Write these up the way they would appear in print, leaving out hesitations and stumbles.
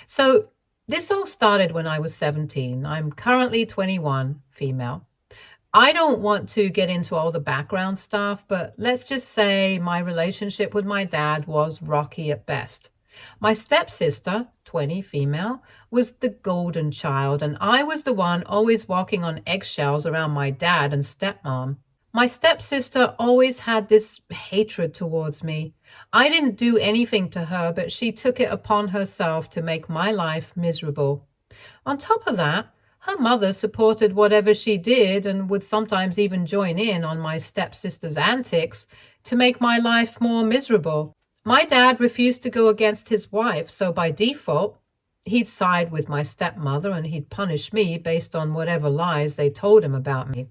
So this all started when I was 17. I'm currently 21, female. I don't want to get into all the background stuff, but let's just say my relationship with my dad was rocky at best. My stepsister, 20, female, was the golden child, and I was the one always walking on eggshells around my dad and stepmom. My stepsister always had this hatred towards me. I didn't do anything to her, but she took it upon herself to make my life miserable. On top of that, her mother supported whatever she did and would sometimes even join in on my stepsister's antics to make my life more miserable. My dad refused to go against his wife, so by default, he'd side with my stepmother and he'd punish me based on whatever lies they told him about me.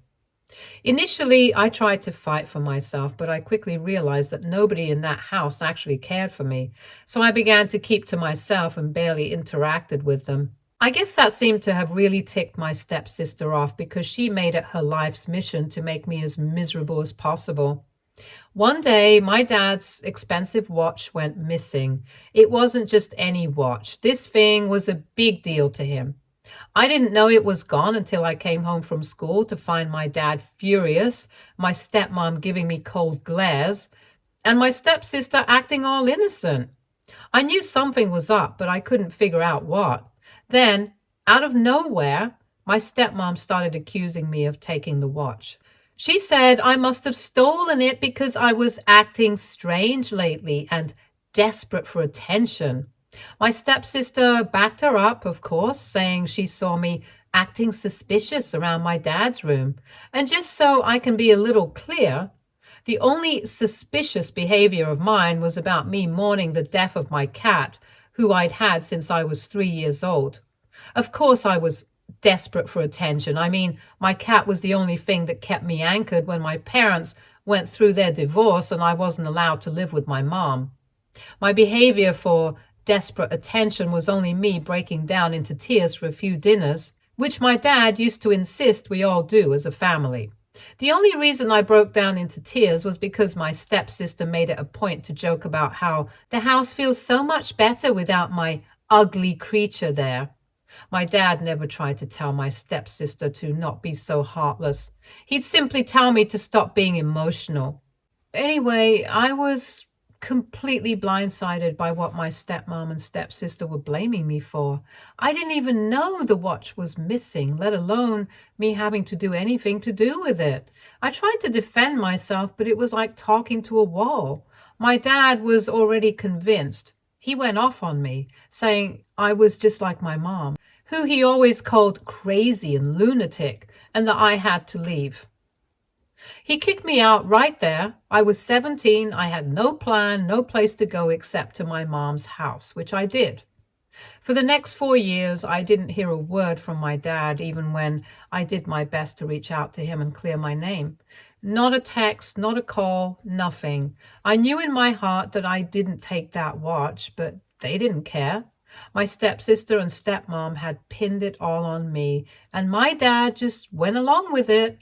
Initially, I tried to fight for myself, but I quickly realized that nobody in that house actually cared for me, so I began to keep to myself and barely interacted with them. I guess that seemed to have really ticked my stepsister off because she made it her life's mission to make me as miserable as possible. One day, my dad's expensive watch went missing. It wasn't just any watch. This thing was a big deal to him. I didn't know it was gone until I came home from school to find my dad furious, my stepmom giving me cold glares, and my stepsister acting all innocent. I knew something was up, but I couldn't figure out what. Then, out of nowhere, my stepmom started accusing me of taking the watch. She said I must have stolen it because I was acting strange lately and desperate for attention. My stepsister backed her up, of course, saying she saw me acting suspicious around my dad's room. And just so I can be a little clear, the only suspicious behavior of mine was about me mourning the death of my cat, who I'd had since I was 3 years old. Of course, I was desperate for attention. I mean, my cat was the only thing that kept me anchored when my parents went through their divorce and I wasn't allowed to live with my mom. My behavior for desperate attention was only me breaking down into tears for a few dinners, which my dad used to insist we all do as a family. The only reason I broke down into tears was because my stepsister made it a point to joke about how the house feels so much better without my ugly creature there. My dad never tried to tell my stepsister to not be so heartless. He'd simply tell me to stop being emotional. Anyway, I was completely blindsided by what my stepmom and stepsister were blaming me for. I didn't even know the watch was missing, let alone me having to do anything to do with it. I tried to defend myself, but it was like talking to a wall. My dad was already convinced. He went off on me, saying I was just like my mom, who he always called crazy and lunatic, and that I had to leave. He kicked me out right there. I was 17. I had no plan, no place to go except to my mom's house, which I did. For the next 4 years, I didn't hear a word from my dad, even when I did my best to reach out to him and clear my name. Not a text, not a call, nothing. I knew in my heart that I didn't take that watch, but they didn't care. My stepsister and stepmom had pinned it all on me, and my dad just went along with it.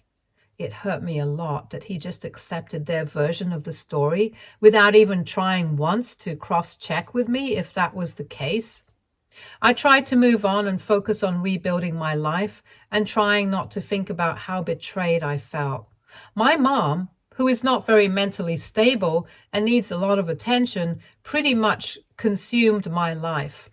It hurt me a lot that he just accepted their version of the story without even trying once to cross-check with me if that was the case. I tried to move on and focus on rebuilding my life and trying not to think about how betrayed I felt. My mom, who is not very mentally stable and needs a lot of attention, pretty much consumed my life.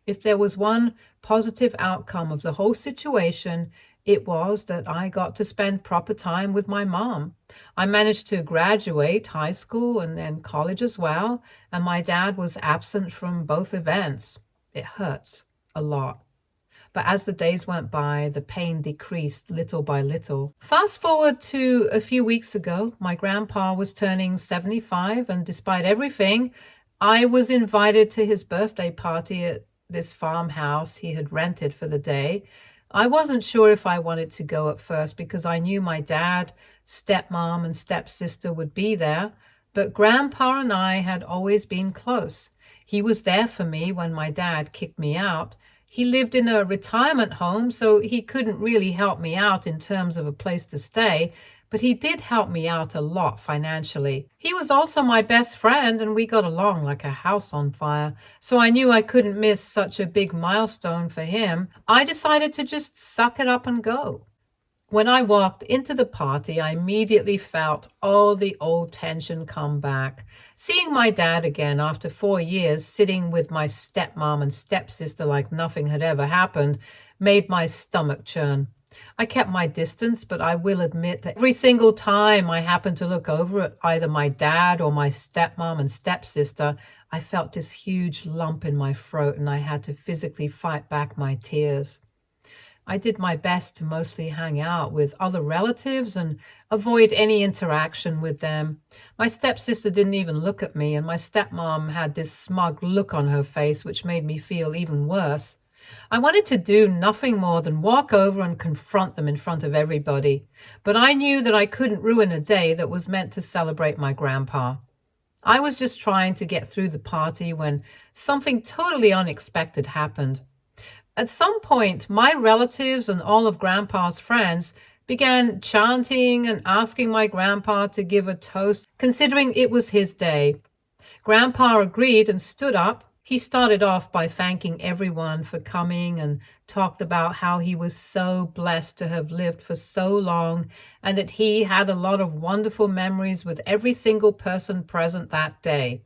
If there was one positive outcome of the whole situation, it was that I got to spend proper time with my mom. I managed to graduate high school and then college as well, and my dad was absent from both events. It hurts a lot. But as the days went by, the pain decreased little by little. Fast forward to a few weeks ago, my grandpa was turning 75, and despite everything, I was invited to his birthday party at this farmhouse he had rented for the day. I wasn't sure if I wanted to go at first because I knew my dad, stepmom, and stepsister would be there, but Grandpa and I had always been close. He was there for me when my dad kicked me out. He lived in a retirement home, so he couldn't really help me out in terms of a place to stay, but he did help me out a lot financially. He was also my best friend, and we got along like a house on fire, so I knew I couldn't miss such a big milestone for him. I decided to just suck it up and go. When I walked into the party, I immediately felt all the old tension come back. Seeing my dad again after 4 years, sitting with my stepmom and stepsister like nothing had ever happened, made my stomach churn. I kept my distance, but I will admit that every single time I happened to look over at either my dad or my stepmom and stepsister, I felt this huge lump in my throat and I had to physically fight back my tears. I did my best to mostly hang out with other relatives and avoid any interaction with them. My stepsister didn't even look at me, and my stepmom had this smug look on her face, which made me feel even worse. I wanted to do nothing more than walk over and confront them in front of everybody, but I knew that I couldn't ruin a day that was meant to celebrate my grandpa. I was just trying to get through the party when something totally unexpected happened. At some point, my relatives and all of Grandpa's friends began chanting and asking my grandpa to give a toast, considering it was his day. Grandpa agreed and stood up. He started off by thanking everyone for coming and talked about how he was so blessed to have lived for so long and that he had a lot of wonderful memories with every single person present that day.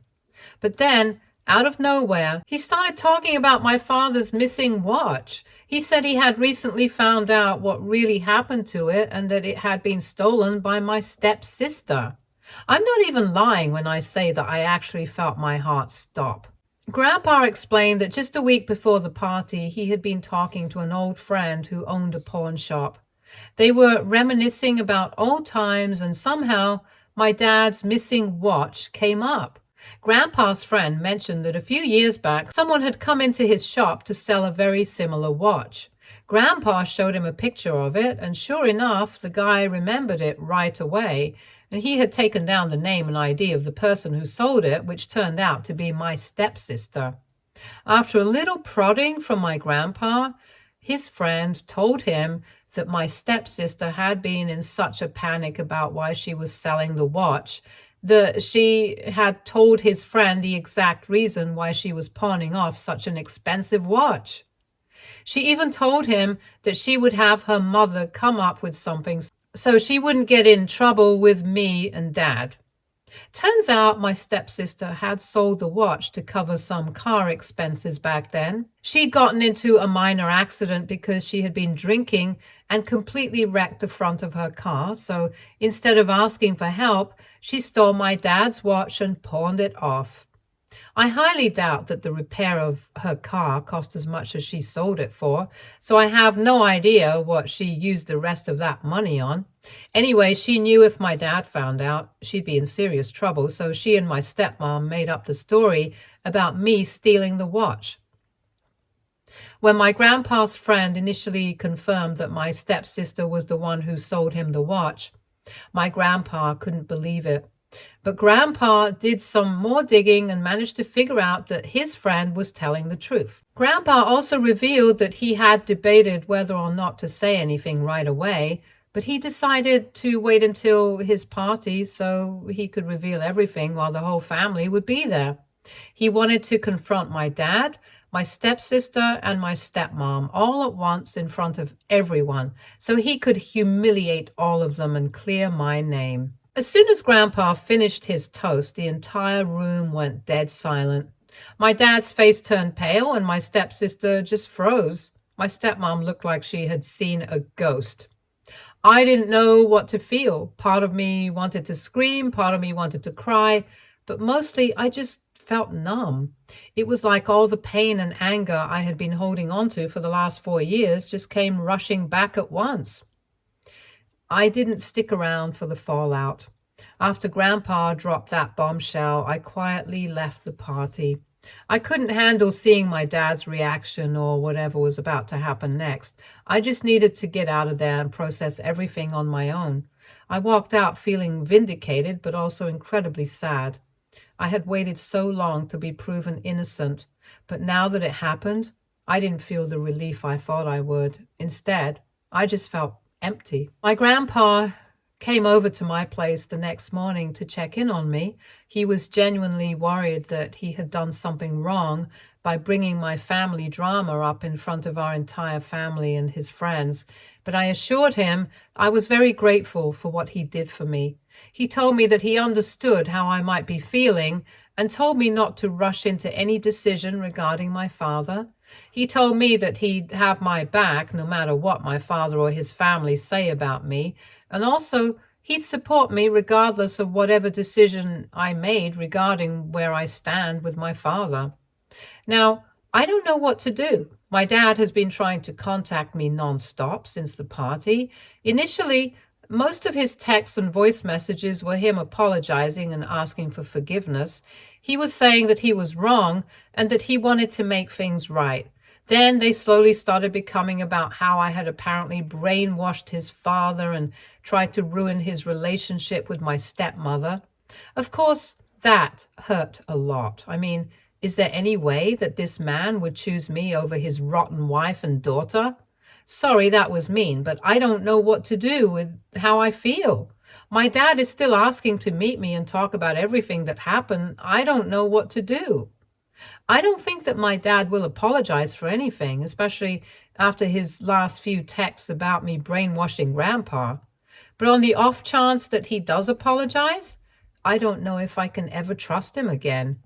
But then, out of nowhere, he started talking about my father's missing watch. He said he had recently found out what really happened to it and that it had been stolen by my stepsister. I'm not even lying when I say that I actually felt my heart stop. Grandpa explained that just a week before the party, he had been talking to an old friend who owned a pawn shop. They were reminiscing about old times, and somehow my dad's missing watch came up. Grandpa's friend mentioned that a few years back, someone had come into his shop to sell a very similar watch. Grandpa showed him a picture of it, and sure enough, the guy remembered it right away, and he had taken down the name and ID of the person who sold it, which turned out to be my stepsister. After a little prodding from my grandpa, his friend told him that my stepsister had been in such a panic about why she was selling the watch that she had told his friend the exact reason why she was pawning off such an expensive watch. She even told him that she would have her mother come up with something so she wouldn't get in trouble with me and Dad. Turns out my stepsister had sold the watch to cover some car expenses back then. She'd gotten into a minor accident because she had been drinking and completely wrecked the front of her car. So instead of asking for help, she stole my dad's watch and pawned it off. I highly doubt that the repair of her car cost as much as she sold it for, so I have no idea what she used the rest of that money on. Anyway, she knew if my dad found out, she'd be in serious trouble, so she and my stepmom made up the story about me stealing the watch. When my grandpa's friend initially confirmed that my stepsister was the one who sold him the watch, my grandpa couldn't believe it. But Grandpa did some more digging and managed to figure out that his friend was telling the truth. Grandpa also revealed that he had debated whether or not to say anything right away, but he decided to wait until his party so he could reveal everything while the whole family would be there. He wanted to confront my dad, my stepsister, and my stepmom all at once in front of everyone so he could humiliate all of them and clear my name. As soon as Grandpa finished his toast, the entire room went dead silent. My dad's face turned pale and my stepsister just froze. My stepmom looked like she had seen a ghost. I didn't know what to feel. Part of me wanted to scream, part of me wanted to cry, but mostly I just felt numb. It was like all the pain and anger I had been holding on to for the last 4 years just came rushing back at once. I didn't stick around for the fallout. After Grandpa dropped that bombshell, I quietly left the party. I couldn't handle seeing my dad's reaction or whatever was about to happen next. I just needed to get out of there and process everything on my own. I walked out feeling vindicated, but also incredibly sad. I had waited so long to be proven innocent, but now that it happened, I didn't feel the relief I thought I would. Instead, I just felt empty. My grandpa came over to my place the next morning to check in on me. He was genuinely worried that he had done something wrong by bringing my family drama up in front of our entire family and his friends. But I assured him I was very grateful for what he did for me. He told me that he understood how I might be feeling and told me not to rush into any decision regarding my father. He told me that he'd have my back no matter what my father or his family say about me, and also he'd support me regardless of whatever decision I made regarding where I stand with my father. Now, I don't know what to do. My dad has been trying to contact me nonstop since the party. Initially, most of his texts and voice messages were him apologizing and asking for forgiveness. He was saying that he was wrong and that he wanted to make things right. Then they slowly started becoming about how I had apparently brainwashed his father and tried to ruin his relationship with my stepmother. Of course, that hurt a lot. I mean, is there any way that this man would choose me over his rotten wife and daughter? Sorry, that was mean, but I don't know what to do with how I feel. My dad is still asking to meet me and talk about everything that happened. I don't know what to do. I don't think that my dad will apologize for anything, especially after his last few texts about me brainwashing Grandpa. But on the off chance that he does apologize, I don't know if I can ever trust him again.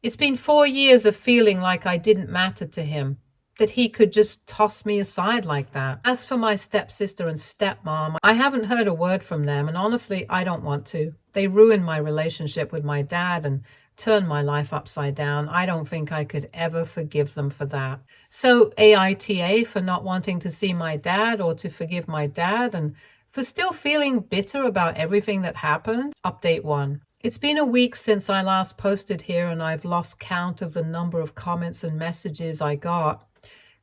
It's been 4 years of feeling like I didn't matter to him, that he could just toss me aside like that. As for my stepsister and stepmom, I haven't heard a word from them, and honestly, I don't want to. They ruined my relationship with my dad and turned my life upside down. I don't think I could ever forgive them for that. So AITA for not wanting to see my dad or to forgive my dad, and for still feeling bitter about everything that happened. Update 1. It's been a week since I last posted here, and I've lost count of the number of comments and messages I got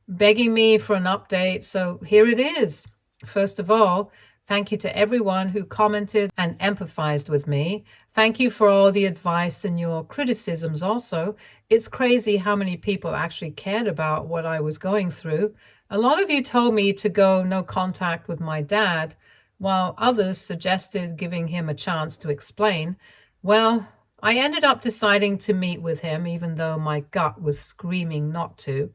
begging me for an update, so here it is. First of all, thank you to everyone who commented and empathized with me. Thank you for all the advice and your criticisms also. It's crazy how many people actually cared about what I was going through. A lot of you told me to go no contact with my dad, while others suggested giving him a chance to explain. Well, I ended up deciding to meet with him, even though my gut was screaming not to.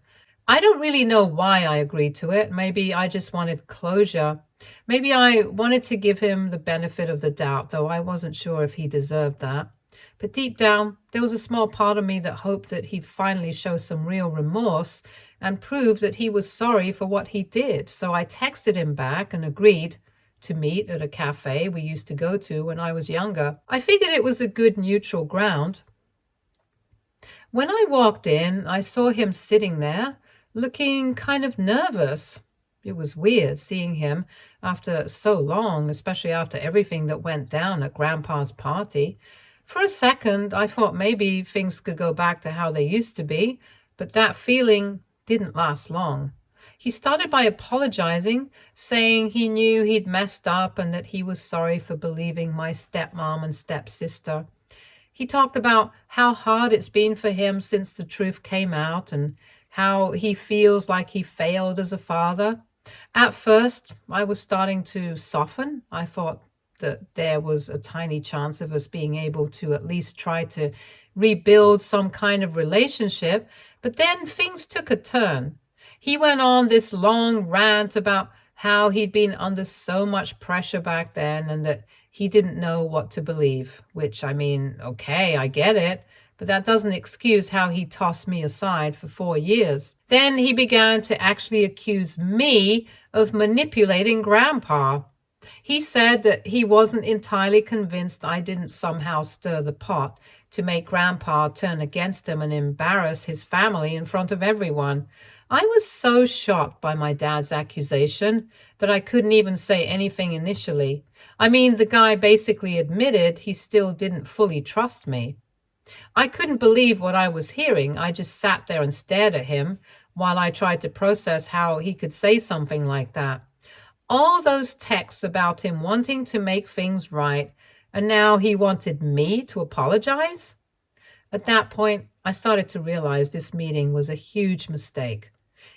I don't really know why I agreed to it. Maybe I just wanted closure. Maybe I wanted to give him the benefit of the doubt, though I wasn't sure if he deserved that. But deep down, there was a small part of me that hoped that he'd finally show some real remorse and prove that he was sorry for what he did. So I texted him back and agreed to meet at a cafe we used to go to when I was younger. I figured it was a good neutral ground. When I walked in, I saw him sitting there, looking kind of nervous. It was weird seeing him after so long, especially after everything that went down at Grandpa's party. For a second, I thought maybe things could go back to how they used to be, but that feeling didn't last long. He started by apologizing, saying he knew he'd messed up and that he was sorry for believing my stepmom and stepsister. He talked about how hard it's been for him since the truth came out and how he feels like he failed as a father. At first, I was starting to soften. I thought that there was a tiny chance of us being able to at least try to rebuild some kind of relationship, but then things took a turn. He went on this long rant about how he'd been under so much pressure back then and that he didn't know what to believe, which, I mean, okay, I get it, but that doesn't excuse how he tossed me aside for 4 years. Then he began to actually accuse me of manipulating Grandpa. He said that he wasn't entirely convinced I didn't somehow stir the pot to make Grandpa turn against him and embarrass his family in front of everyone. I was so shocked by my dad's accusation that I couldn't even say anything initially. I mean, the guy basically admitted he still didn't fully trust me. I couldn't believe what I was hearing. I just sat there and stared at him while I tried to process how he could say something like that. All those texts about him wanting to make things right, and now he wanted me to apologize? At that point, I started to realize this meeting was a huge mistake.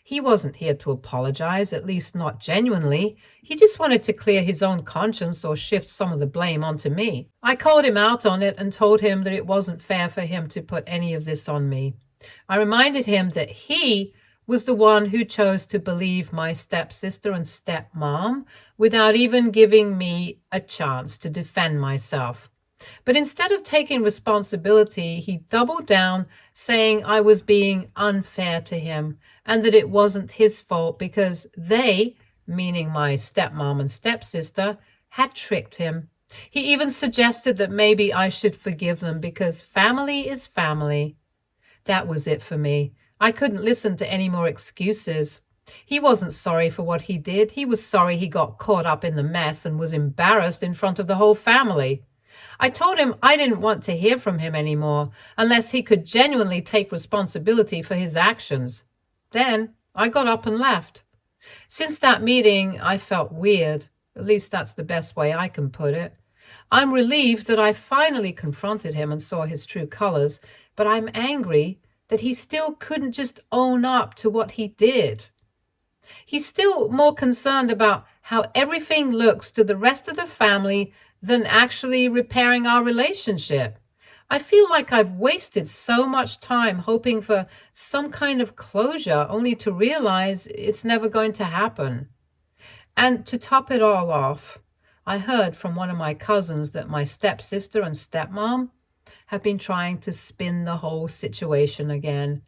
He wasn't here to apologize, at least not genuinely. He just wanted to clear his own conscience or shift some of the blame onto me. I called him out on it and told him that it wasn't fair for him to put any of this on me. I reminded him that he was the one who chose to believe my stepsister and stepmom without even giving me a chance to defend myself. But instead of taking responsibility, he doubled down, saying I was being unfair to him and that it wasn't his fault because they, meaning my stepmom and stepsister, had tricked him. He even suggested that maybe I should forgive them because family is family. That was it for me. I couldn't listen to any more excuses. He wasn't sorry for what he did. He was sorry he got caught up in the mess and was embarrassed in front of the whole family. I told him I didn't want to hear from him anymore unless he could genuinely take responsibility for his actions. Then I got up and left. Since that meeting, I felt weird. At least that's the best way I can put it. I'm relieved that I finally confronted him and saw his true colors, but I'm angry that he still couldn't just own up to what he did. He's still more concerned about how everything looks to the rest of the family than actually repairing our relationship. I feel like I've wasted so much time hoping for some kind of closure only to realize it's never going to happen. And to top it all off, I heard from one of my cousins that my stepsister and stepmom have been trying to spin the whole situation again.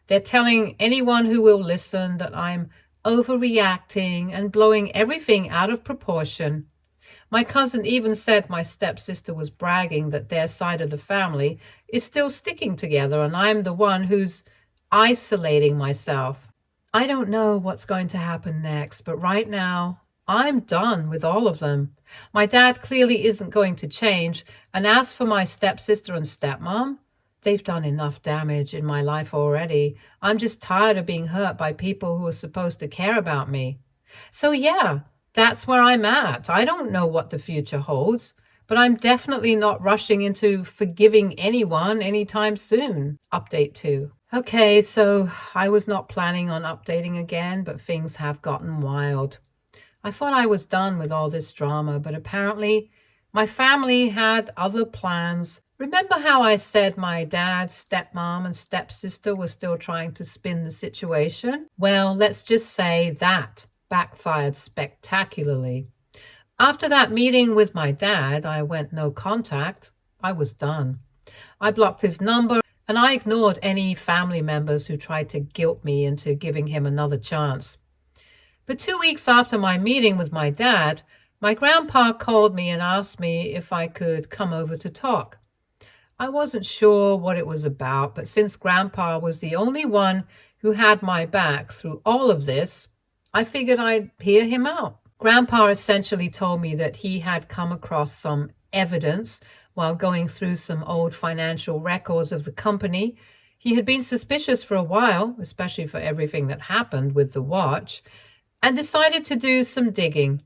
They're telling anyone who will listen that I'm overreacting and blowing everything out of proportion. My cousin even said my stepsister was bragging that their side of the family is still sticking together and I'm the one who's isolating myself. I don't know what's going to happen next, but right now, I'm done with all of them. My dad clearly isn't going to change, and as for my stepsister and stepmom, they've done enough damage in my life already. I'm just tired of being hurt by people who are supposed to care about me. So yeah, that's where I'm at. I don't know what the future holds, but I'm definitely not rushing into forgiving anyone anytime soon. Update 2. Okay, so I was not planning on updating again, but things have gotten wild. I thought I was done with all this drama, but apparently my family had other plans. Remember how I said my dad, stepmom, and stepsister were still trying to spin the situation? Well, let's just say that backfired spectacularly. After that meeting with my dad, I went no contact. I was done. I blocked his number and I ignored any family members who tried to guilt me into giving him another chance. But 2 weeks after my meeting with my dad, my grandpa called me and asked me if I could come over to talk. I wasn't sure what it was about, but since Grandpa was the only one who had my back through all of this, I figured I'd hear him out. Grandpa essentially told me that he had come across some evidence while going through some old financial records of the company. He had been suspicious for a while, especially for everything that happened with the watch, and decided to do some digging.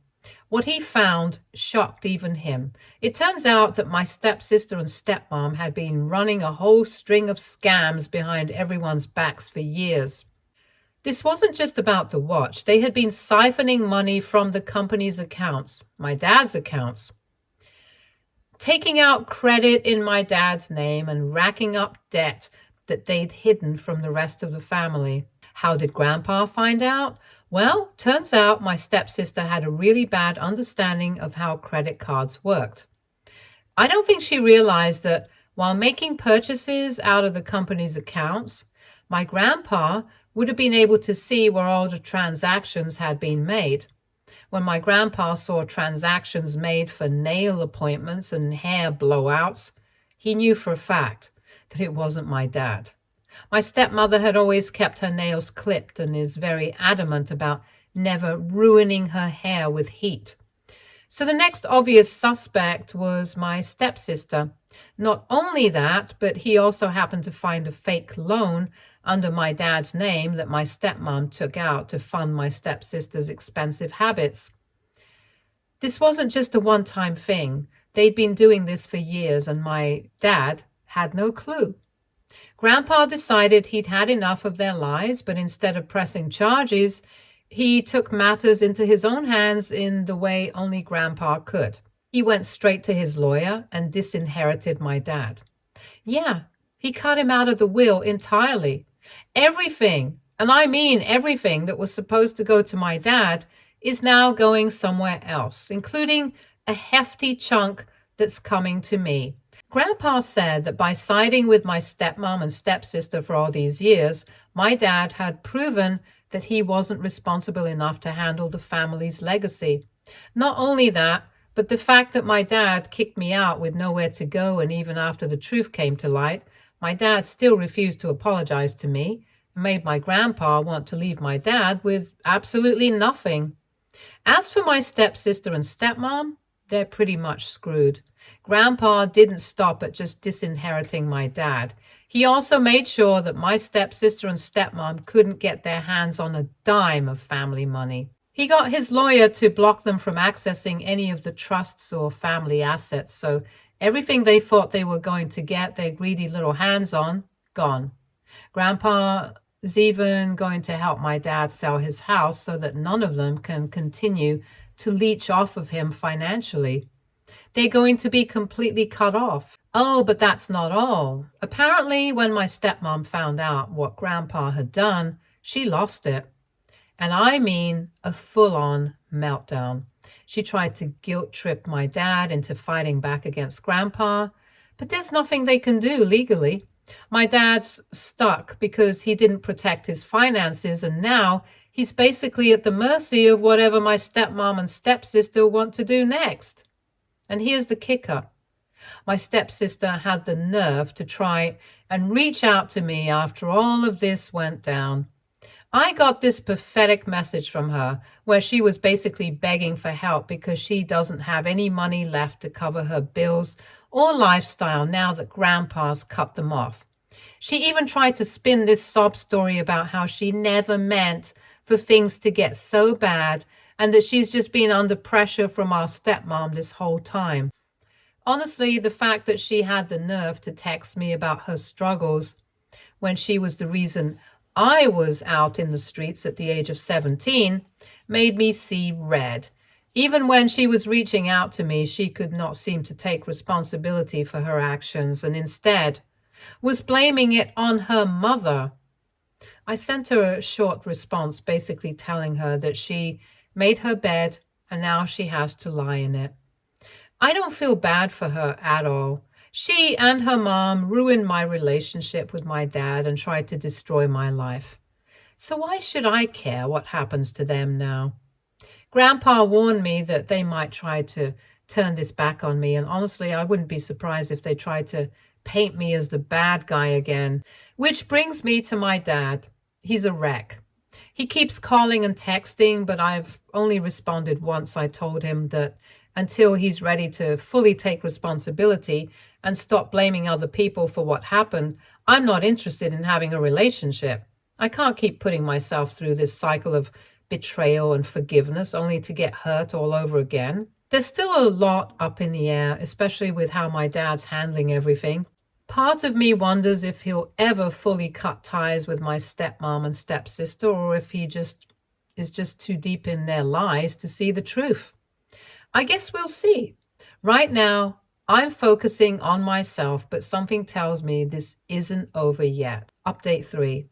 What he found shocked even him. It turns out that my stepsister and stepmom had been running a whole string of scams behind everyone's backs for years. This wasn't just about the watch. They had been siphoning money from the company's accounts, my dad's accounts, taking out credit in my dad's name and racking up debt that they'd hidden from the rest of the family. How did Grandpa find out? Well, turns out my stepsister had a really bad understanding of how credit cards worked. I don't think she realized that while making purchases out of the company's accounts, my grandpa would have been able to see where all the transactions had been made. When my grandpa saw transactions made for nail appointments and hair blowouts, he knew for a fact that it wasn't my dad. My stepmother had always kept her nails clipped and is very adamant about never ruining her hair with heat. So the next obvious suspect was my stepsister. Not only that, but he also happened to find a fake loan under my dad's name that my stepmom took out to fund my stepsister's expensive habits. This wasn't just a one-time thing. They'd been doing this for years, and my dad had no clue. Grandpa decided he'd had enough of their lies, but instead of pressing charges, he took matters into his own hands in the way only Grandpa could. He went straight to his lawyer and disinherited my dad. Yeah, he cut him out of the will entirely. Everything, and I mean everything that was supposed to go to my dad, is now going somewhere else, including a hefty chunk that's coming to me. Grandpa said that by siding with my stepmom and stepsister for all these years, my dad had proven that he wasn't responsible enough to handle the family's legacy. Not only that, but the fact that my dad kicked me out with nowhere to go, and even after the truth came to light, my dad still refused to apologize to me and made my grandpa want to leave my dad with absolutely nothing. As for my stepsister and stepmom, they're pretty much screwed. Grandpa didn't stop at just disinheriting my dad. He also made sure that my stepsister and stepmom couldn't get their hands on a dime of family money. He got his lawyer to block them from accessing any of the trusts or family assets, so everything they thought they were going to get their greedy little hands on, gone. Grandpa is even going to help my dad sell his house so that none of them can continue to leech off of him financially. They're going to be completely cut off. Oh, but that's not all. Apparently, when my stepmom found out what Grandpa had done, she lost it. And I mean a full-on meltdown. She tried to guilt trip my dad into fighting back against Grandpa, but there's nothing they can do legally. My dad's stuck because he didn't protect his finances, and now he's basically at the mercy of whatever my stepmom and stepsister want to do next. And here's the kicker. My stepsister had the nerve to try and reach out to me after all of this went down. I got this pathetic message from her where she was basically begging for help because she doesn't have any money left to cover her bills or lifestyle now that Grandpa's cut them off. She even tried to spin this sob story about how she never meant for things to get so bad and that she's just been under pressure from our stepmom this whole time. Honestly, the fact that she had the nerve to text me about her struggles when she was the reason I was out in the streets at the age of 17 made me see red. Even when she was reaching out to me, she could not seem to take responsibility for her actions and instead was blaming it on her mother. I sent her a short response basically telling her that she made her bed and now she has to lie in it. I don't feel bad for her at all. She and her mom ruined my relationship with my dad and tried to destroy my life. So why should I care what happens to them now? Grandpa warned me that they might try to turn this back on me, and honestly, I wouldn't be surprised if they tried to paint me as the bad guy again. Which brings me to my dad. He's a wreck. He keeps calling and texting, but I've only responded once. I told him that until he's ready to fully take responsibility and stop blaming other people for what happened, I'm not interested in having a relationship. I can't keep putting myself through this cycle of betrayal and forgiveness only to get hurt all over again. There's still a lot up in the air, especially with how my dad's handling everything. Part of me wonders if he'll ever fully cut ties with my stepmom and stepsister, or if he is just too deep in their lies to see the truth. I guess we'll see. Right now, I'm focusing on myself, but something tells me this isn't over yet. Update 3.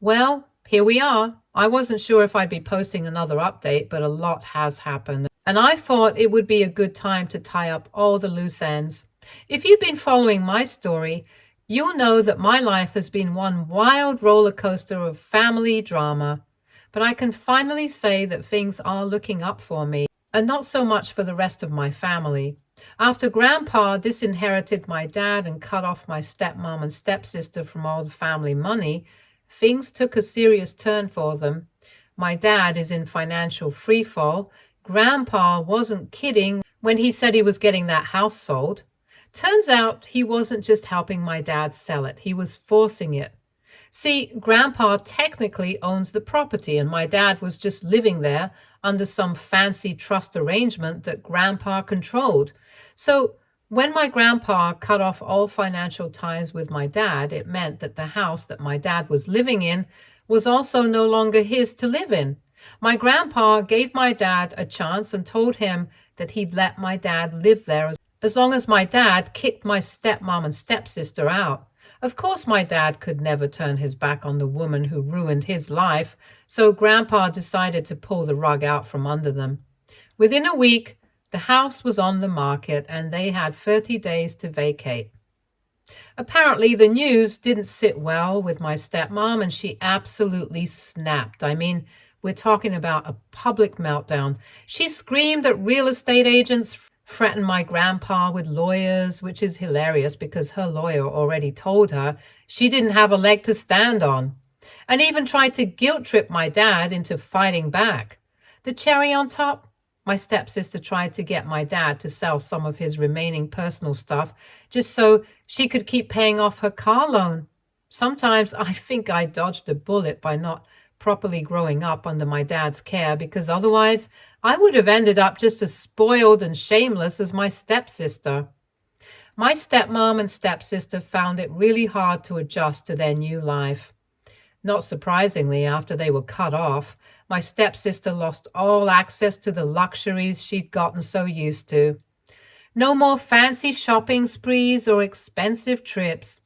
Well, here we are. I wasn't sure if I'd be posting another update, but a lot has happened. And I thought it would be a good time to tie up all the loose ends. If you've been following my story, you'll know that my life has been one wild roller coaster of family drama. But I can finally say that things are looking up for me, and not so much for the rest of my family. After Grandpa disinherited my dad and cut off my stepmom and stepsister from all the family money, things took a serious turn for them. My dad is in financial freefall. Grandpa wasn't kidding when he said he was getting that house sold. Turns out he wasn't just helping my dad sell it, he was forcing it. See, Grandpa technically owns the property, and my dad was just living there under some fancy trust arrangement that Grandpa controlled. So When my grandpa cut off all financial ties with my dad, it meant that the house that my dad was living in was also no longer his to live in. My grandpa gave my dad a chance and told him that he'd let my dad live there as long as my dad kicked my stepmom and stepsister out. Of course, my dad could never turn his back on the woman who ruined his life, so Grandpa decided to pull the rug out from under them. Within a week, the house was on the market and they had 30 days to vacate. Apparently, the news didn't sit well with my stepmom and she absolutely snapped. I mean, we're talking about a public meltdown. She screamed at real estate agents, threatened my grandpa with lawyers, which is hilarious because her lawyer already told her she didn't have a leg to stand on, and even tried to guilt trip my dad into fighting back. The cherry on top, my stepsister tried to get my dad to sell some of his remaining personal stuff just so she could keep paying off her car loan. Sometimes I think I dodged a bullet by not properly growing up under my dad's care, because otherwise I would have ended up just as spoiled and shameless as my stepsister. My stepmom and stepsister found it really hard to adjust to their new life. Not surprisingly, after they were cut off, my stepsister lost all access to the luxuries she'd gotten so used to. No more fancy shopping sprees or expensive trips.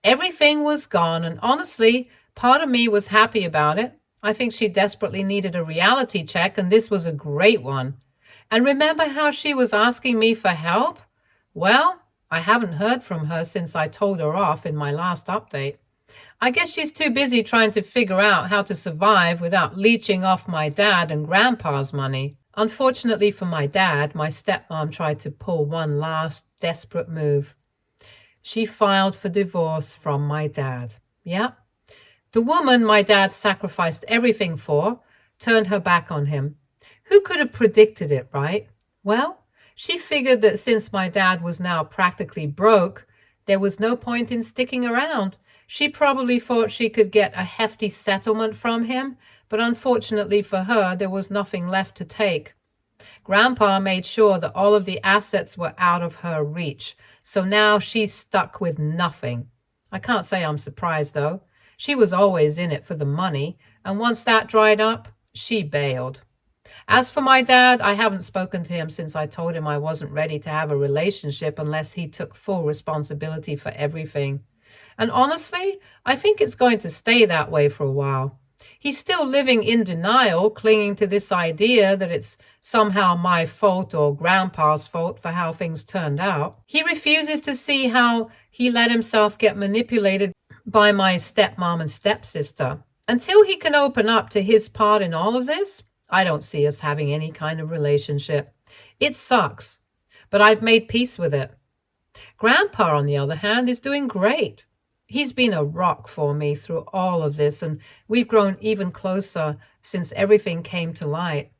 Everything was gone, and honestly, part of me was happy about it. I think she desperately needed a reality check, and this was a great one. And remember how she was asking me for help? Well, I haven't heard from her since I told her off in my last update. I guess she's too busy trying to figure out how to survive without leeching off my dad and grandpa's money. Unfortunately for my dad, my stepmom tried to pull one last desperate move. She filed for divorce from my dad. Yeah, the woman my dad sacrificed everything for turned her back on him. Who could have predicted it, right? Well, she figured that since my dad was now practically broke, there was no point in sticking around. She probably thought she could get a hefty settlement from him, but unfortunately for her, there was nothing left to take. Grandpa made sure that all of the assets were out of her reach, so now she's stuck with nothing. I can't say I'm surprised, though. She was always in it for the money, and once that dried up, she bailed. As for my dad, I haven't spoken to him since I told him I wasn't ready to have a relationship unless he took full responsibility for everything. And honestly, I think it's going to stay that way for a while. He's still living in denial, clinging to this idea that it's somehow my fault or grandpa's fault for how things turned out. He refuses to see how he let himself get manipulated by my stepmom and stepsister. Until he can open up to his part in all of this, I don't see us having any kind of relationship. It sucks, but I've made peace with it. Grandpa, on the other hand, is doing great. He's been a rock for me through all of this, and we've grown even closer since everything came to light.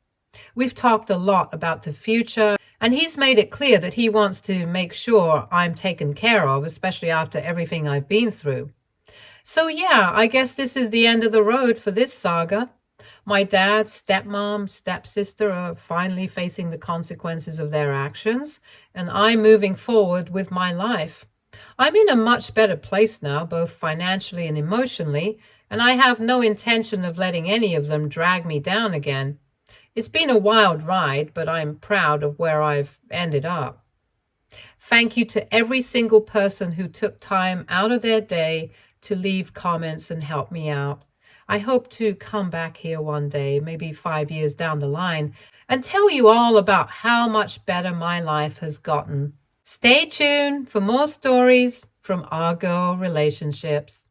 We've talked a lot about the future, and he's made it clear that he wants to make sure I'm taken care of, especially after everything I've been through. So yeah, I guess this is the end of the road for this saga. My dad, stepmom, stepsister are finally facing the consequences of their actions, and I'm moving forward with my life. I'm in a much better place now, both financially and emotionally, and I have no intention of letting any of them drag me down again. It's been a wild ride, but I'm proud of where I've ended up. Thank you to every single person who took time out of their day to leave comments and help me out. I hope to come back here one day, maybe 5 years down the line, and tell you all about how much better my life has gotten. Stay tuned for more stories from our girl relationships.